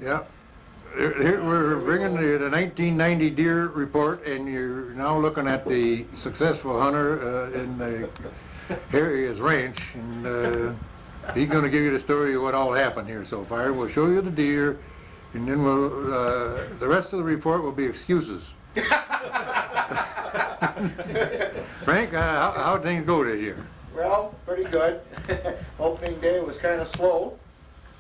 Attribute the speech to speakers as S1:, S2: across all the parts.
S1: Yeah. Here we're bringing the 1990 deer report, and you're now looking at the successful hunter in the Harry's ranch, and he's going to give you the story of what all happened here so far. We'll show you the deer, and then we'll the rest of the report will be excuses. Frank, how'd things go this year?
S2: Well, pretty good. Opening day was kind of slow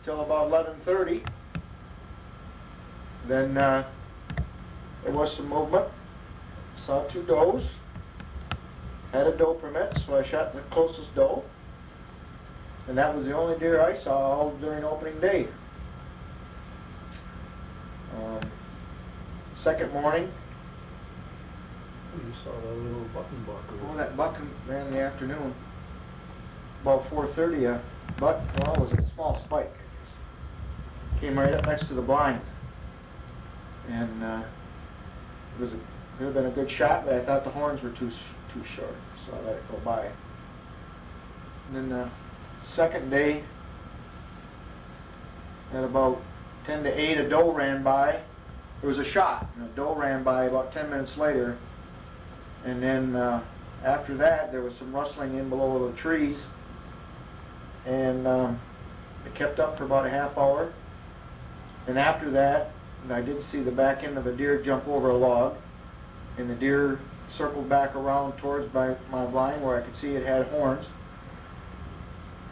S2: till about 11:30. Then there was some movement. Saw 2 does. Had a doe permit, so I shot the closest doe. And that was the only deer I saw all during opening day. Second morning.
S3: You saw that little button buck.
S2: Oh, that buck ran in the afternoon. About 4:30, a buck, well, it was a small spike. Came right up next to the blind. And it would have been a good shot, but I thought the horns were too short, so I let it go by. And then the second day, at about 10 to 8, a doe ran by. There was a shot, and a doe ran by about 10 minutes later. And then after that, there was some rustling in below the trees. And it kept up for about a half hour. And after that, I did see the back end of a deer jump over a log. And the deer circled back around towards my blind where I could see it had horns.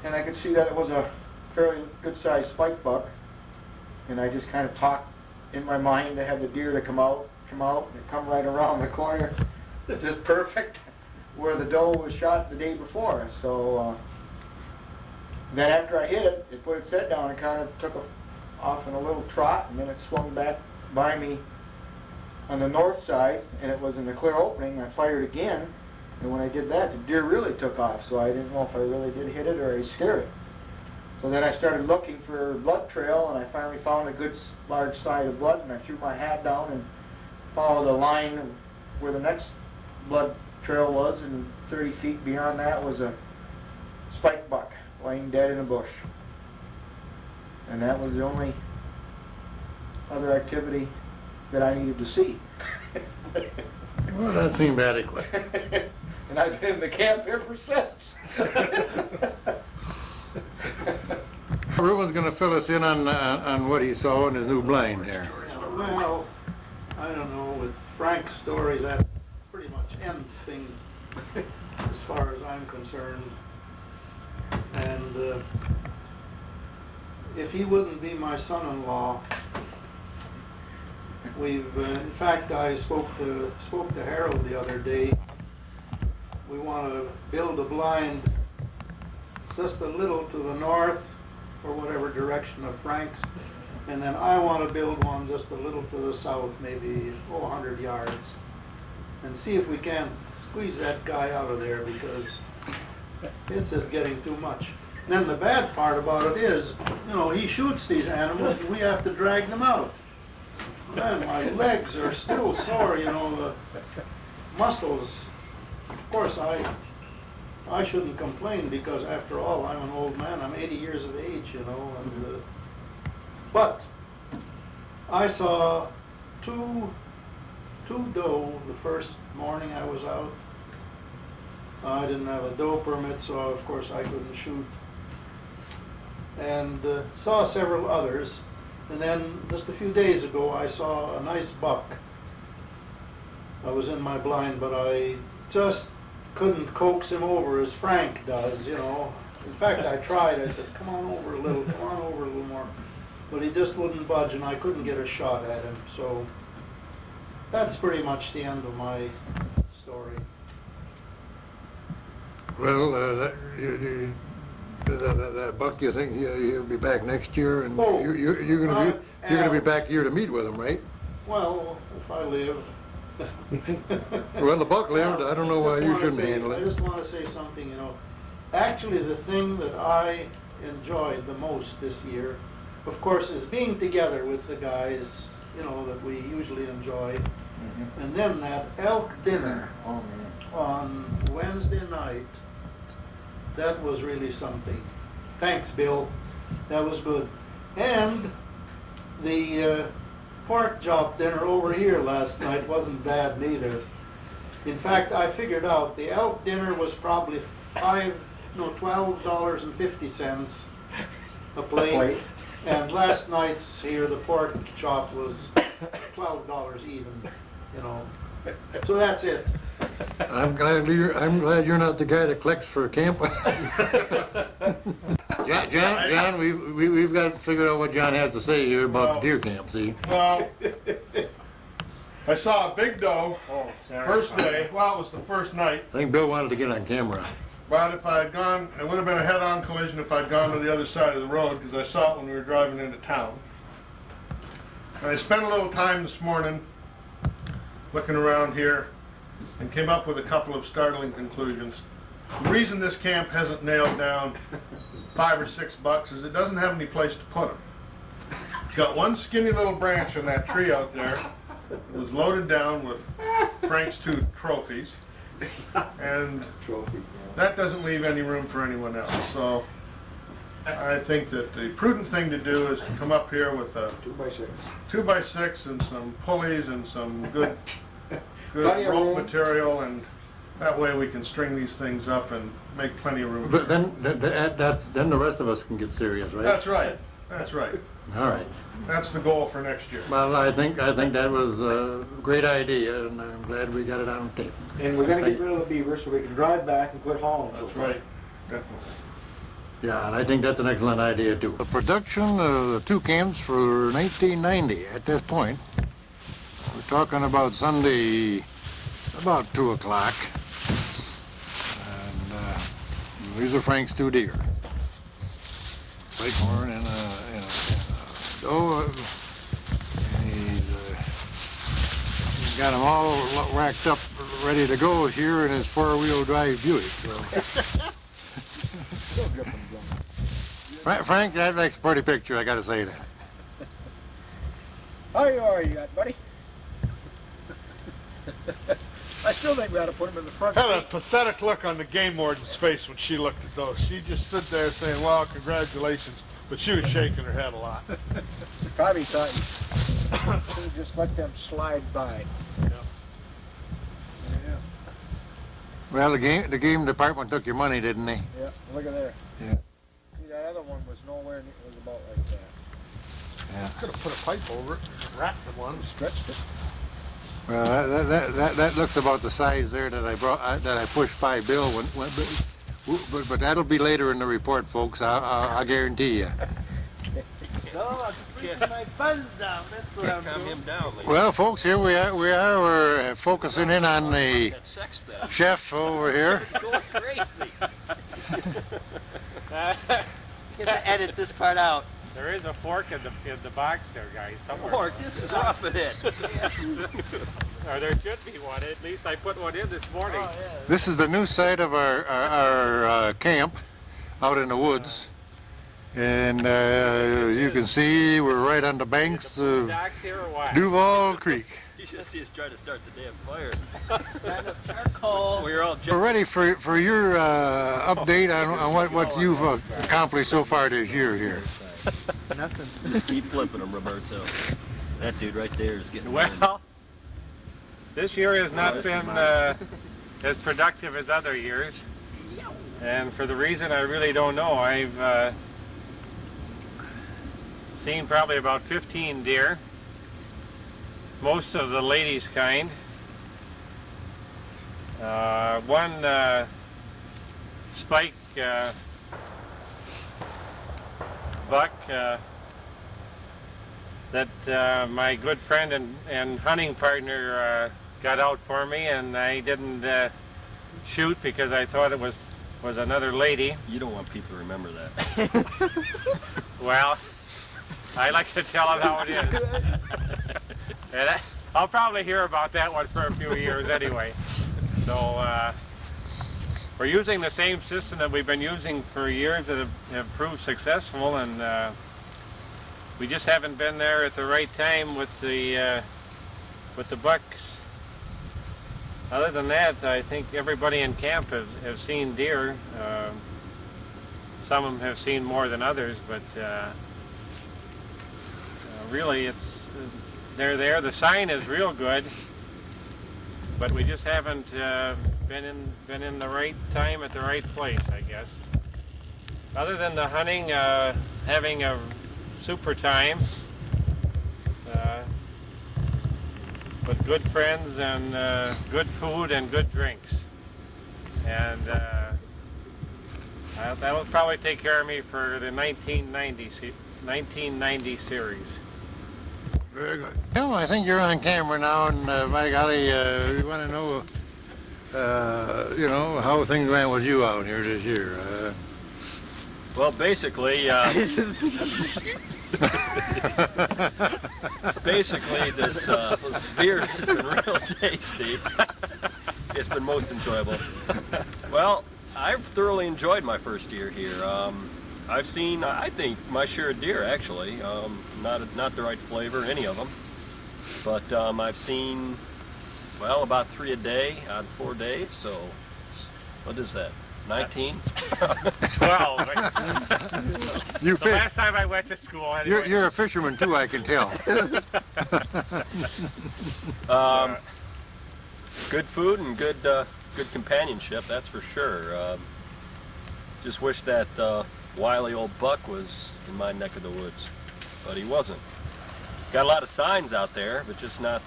S2: And I could see that it was a fairly good-sized spike buck. And I just kind of talked in my mind to have the deer to come out, and it come right around the corner. Just perfect where the doe was shot the day before. So then after I hit it, it put its head down and kind of took off in a little trot, and then it swung back by me on the north side, and it was in the clear opening. I fired again, and when I did that, the deer really took off, so I didn't know if I really did hit it or I scared it. So then I started looking for blood trail, and I finally found a good large side of blood, and I threw my hat down and followed the line where the next blood trail was, and 30 feet beyond that was a spike buck laying dead in a bush. And that was the only other activity that I needed to see.
S1: Well, that seemed adequate.
S2: And I've been in the camp here for since.
S1: Ruben's going to fill us in on what he saw in his new blind there.
S3: Well, I don't know, with Frank's story, that pretty much ends things as far as I'm concerned. And if he wouldn't be my son-in-law, in fact, I spoke to Harold the other day. We want to build a blind just a little to the north, or whatever direction of Frank's, and then I want to build one just a little to the south, maybe 100 yards, and see if we can squeeze that guy out of there, because it's just getting too much. And then the bad part about it is, you know, he shoots these animals and we have to drag them out. Man, my legs are still sore, you know, the muscles. Of course, I shouldn't complain, because after all, I'm an old man. I'm 80 years of age, you know. And but I saw two doe the first morning I was out. I didn't have a doe permit, so of course I couldn't shoot. And saw several others. And then just a few days ago, I saw a nice buck. I was in my blind, but I just couldn't coax him over as Frank does, you know. In fact, I tried. I said, come on over a little more. But he just wouldn't budge, and I couldn't get a shot at him. So that's pretty much the end of my story.
S1: Well, that buck, you think he'll be back next year, and you're going to be back here to meet with him, right?
S3: Well, if I live.
S1: Well, the buck lived. I don't know why you shouldn't handle it.
S3: I just want to say something, you know. Actually, the thing that I enjoyed the most this year, of course, is being together with the guys, you know, that we usually enjoy. Mm-hmm. And then that elk dinner on Wednesday night, that was really something. Thanks, Bill. That was good. And the pork chop dinner over here last night wasn't bad neither. In fact, I figured out the elk dinner was probably $12.50 a plate. And last night's here, the pork chop was $12 even, you know. So that's it.
S1: I'm glad you're not the guy that collects for a camp. John, we've got to figure out what John has to say here about the deer camp, see?
S4: Well, I saw a big doe first day. Well, it was the first night.
S1: I think Bill wanted to get on camera.
S4: But if I had gone, it would have been a head-on collision if I'd gone to the other side of the road, because I saw it when we were driving into town. And I spent a little time this morning looking around here and came up with a couple of startling conclusions. The reason this camp hasn't nailed down 5 or 6 bucks is it doesn't have any place to put them. It's got one skinny little branch on that tree out there. It was loaded down with Frank's 2 trophies, and that doesn't leave any room for anyone else. So I think that the prudent thing to do is to come up here with a 2x6 and some pulleys and some good rope material, and that way we can string these things up and make plenty of room.
S1: But then the rest of us can get serious, right?
S4: That's right. That's right.
S1: All right.
S4: That's the goal for next year.
S1: Well, I think that was a great idea, and I'm glad we got it on tape.
S2: And we're gonna get rid of the beaver so we can drive back and quit hauling.
S4: That's right. Definitely.
S1: Yeah, and I think that's an excellent idea too. The production of the 2 camps for 1990 at this point, we're talking about Sunday about 2 o'clock, and these are Frank's 2 deer. Bighorn and a doe, and he's got them all racked up, ready to go here in his 4-wheel drive Buick. So. Frank, that makes a pretty picture, I gotta say that.
S5: How you are, you got, buddy? I still think we ought to put him in the front
S4: Had a
S5: seat.
S4: pathetic look on the game warden's face when she looked at those. She just stood there saying, well, congratulations, but she was shaking her head a lot.
S5: Probably thought you should just let them slide by. Yeah.
S1: Well, the game department took your money, didn't they?
S5: Yeah, look at there.
S1: Yeah.
S5: See, that other one was nowhere near, it was about like that.
S1: Yeah.
S4: Could have put a pipe over it and wrapped the one.
S5: Stretched it.
S1: Well, that looks about the size there that I pushed by Bill. But that'll be later in the report, folks. I guarantee you.
S5: No, I'm freezing my buns down. That's what I'm doing.
S6: Him down, lady.
S1: Well, folks, here we are. We're focusing in on the
S6: Got sex then.
S1: chef over here.
S6: Going crazy. Get to edit this part out.
S7: There is a fork in the box there, guys, somewhere.
S6: Fork, just dropping it.
S7: Or there should be one. At least I put one in this morning.
S5: Oh, yeah.
S1: This is the new site of our camp out in the woods. And you can see we're right on the banks of
S7: Docks here or what?
S1: Duval Creek.
S6: You should see us trying to start the damn fire. Charcoal. We were all
S1: We're ready for your update on what you've accomplished so far this year here.
S5: Nothing.
S6: just keep flipping them, Roberto. That dude right there is getting
S7: Well, this year has not been as productive as other years. And for the reason I really don't know, I've seen probably about 15 deer. Most of the ladies' kind. One spike buck that my good friend and hunting partner got out for me, and I didn't shoot because I thought it was another lady.
S6: You don't want people to remember that.
S7: Well, I like to tell them how it is. And I'll probably hear about that one for a few years anyway. So we're using the same system that we've been using for years that have proved successful, and we just haven't been there at the right time with the bucks. Other than that, I think everybody in camp has seen deer. Some of them have seen more than others, but really, they're there. The sign is real good, but we just haven't been in the right time at the right place, I guess. Other than the hunting, having a super time, with good friends and good food and good drinks, and that will probably take care of me for the 1990 series.
S1: Very good. Well, I think you're on camera now, and by golly, we want to know, you know, how things went with you out here this year.
S6: Well, basically, this beer has been real tasty. It's been most enjoyable. Well, I've thoroughly enjoyed my first year here. I've seen, I think, my share of deer, actually. Not the right flavor, any of them. But I've seen, well, about 3 a day on 4 days, so what is that? 19?
S7: 12.
S1: You
S7: The last time I went to school, anyway.
S1: You're a fisherman too, I can tell.
S6: Good food and good companionship, that's for sure. Just wish that wily old buck was in my neck of the woods, but he wasn't. Got a lot of signs out there, but just not,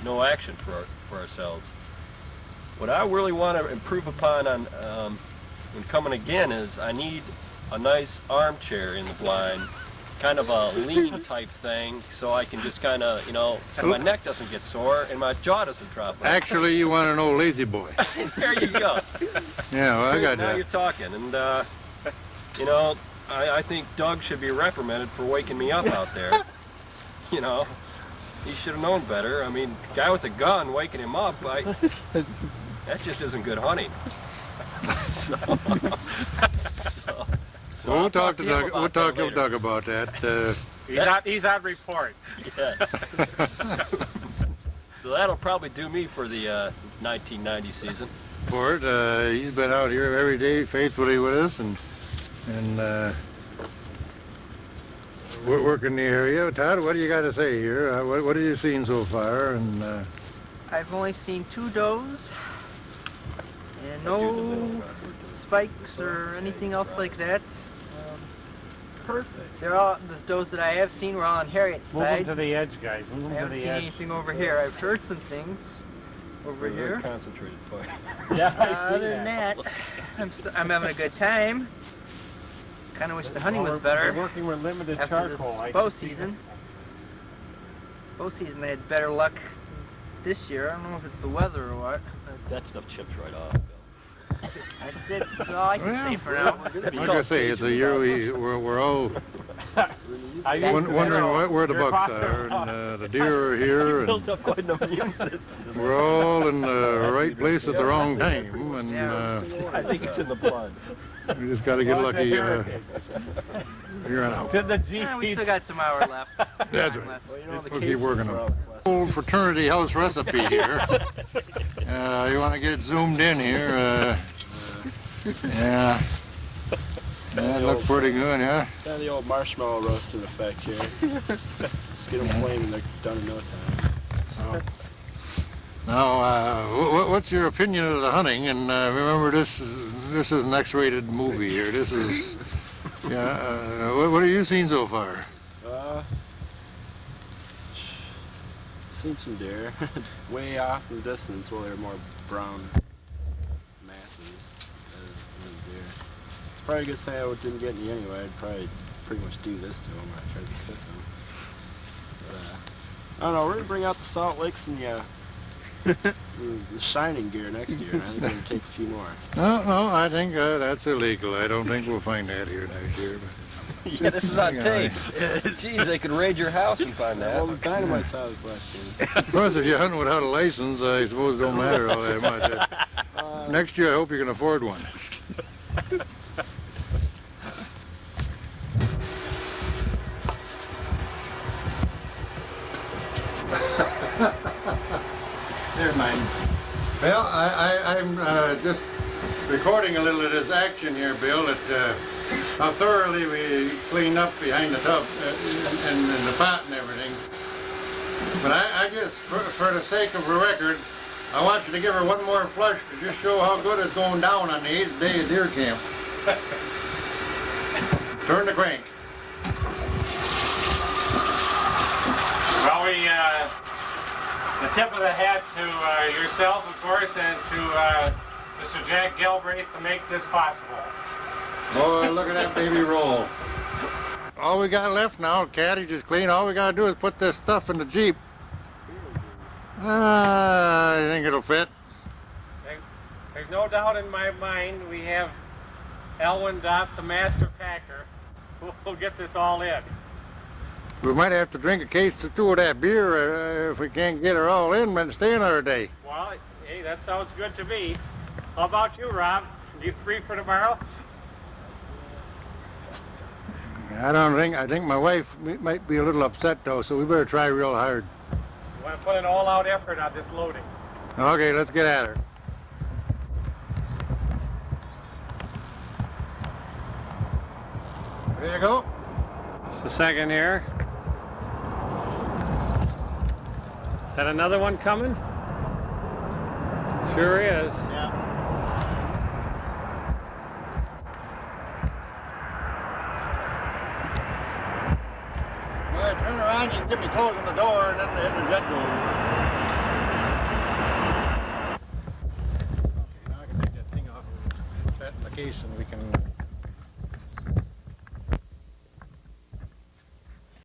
S6: no action for ourselves. What I really want to improve upon when coming again is I need a nice armchair in the blind, kind of a lean type thing, so I can just kind of, you know, so my neck doesn't get sore and my jaw doesn't drop.
S1: Actually, you want an old lazy boy.
S6: There you go.
S1: Yeah, well, I got
S6: Now
S1: that.
S6: you're talking, and you know, I think Doug should be reprimanded for waking me up out there. You know, he should have known better. I mean, guy with a gun waking him up, that just isn't good hunting. So
S1: We'll
S6: I'll
S1: talk to
S6: him
S1: Doug.
S6: about
S1: We'll talk
S6: that
S1: to
S6: later.
S1: Doug about that.
S7: He's on report.
S6: Yeah. So that'll probably do me for the 1990 season.
S1: Ford, he's been out here every day faithfully with us, and we're working the area. Todd, what do you got to say here? What have you seen so far? And
S8: I've only seen 2 does, and no spikes or anything else like that. Perfect. They're all, the does that I have seen were all on Harriet's
S7: Move them
S8: side.
S7: to the edge, guys. Move
S8: I
S7: them to
S8: haven't
S7: the
S8: seen
S7: edge.
S8: anything over here. I've heard some things over
S6: Very
S8: here.
S6: concentrated fire.
S8: Other than that, I'm having a good time. Kind of wish the hunting was better.
S7: We're working with limited
S8: After
S7: charcoal.
S8: this bow season. Bow season, I had better luck this year. I don't know if it's the weather or what.
S6: That stuff chips right off, Bill.
S8: That's it. That's all I can say for now.
S1: like I say, it's a year we're all wondering where the bucks are, and the deer are here, and
S6: Built up quite an immune system.
S1: we're all in the right place at the wrong time, and
S6: I think it's in the blood.
S1: we just got to get lucky here on out.
S7: To the
S8: We still
S7: G.
S8: got some hour left.
S1: That's
S8: Time
S1: right.
S8: left.
S6: Well, you know, the
S1: We'll
S6: cases
S1: keep working
S6: are
S1: on
S6: out
S1: it.
S6: west.
S1: Old fraternity house recipe here. You want to get it zoomed in here? Yeah. That looks pretty good, huh?
S9: Kind of the old marshmallow roasting effect here. Just get them flaming, they're done in no time.
S1: So, now, what's your opinion of the hunting? And remember, this is an X-rated movie here. This is, yeah. What have you seen so far?
S9: Seen some deer. Way off in the distance, well, they're more brown masses than deer. It's probably a good thing I didn't get any anyway. I'd probably pretty much do this to them. I'd try to cook them. But, I don't know, we're going to bring out the Salt Licks and the shining gear next year, and I think we're going to take a few more.
S1: No, I think that's illegal. I don't think we'll find that here next year. But
S6: Yeah, this is on tape. Geez, they could raid your house and find that.
S9: Well, the dynamite's out of the question.
S1: of course, if you're hunting without a license, I suppose it don't matter all that much. Next year, I hope you can afford one. Never mind. Well, I'm just recording a little of this action here, Bill, that how thoroughly we cleaned up behind the tub and the pot and everything. But I guess for the sake of a record, I want you to give her one more flush to just show how good it's going down on the 8th day of deer camp. Turn the crank.
S7: Well, the tip of the hat to yourself, of course, and to Mr. Jack Galbraith to make this possible.
S1: Boy, look at that baby roll. All we got left now, Cottage is clean. All we got to do is put this stuff in the Jeep. I think it'll fit.
S7: There's no doubt in my mind we have Elwin Dopp, the master packer, who will get this all in.
S1: We might have to drink a case or two of that beer if we can't get her all in, but stay another day.
S7: Well, hey, that sounds good to me. How about you, Rob? You free for tomorrow?
S1: I think my wife might be a little upset though, so we better try real hard.
S7: You want to put an all-out effort on this loading.
S1: Okay, let's get at her. There you go.
S7: Just a second here. Is that another one coming? Sure is.
S1: Yeah. Well, turn around, you can get me closing the door and then the jet goes. Okay, now I can take that thing off and put that in the case and we can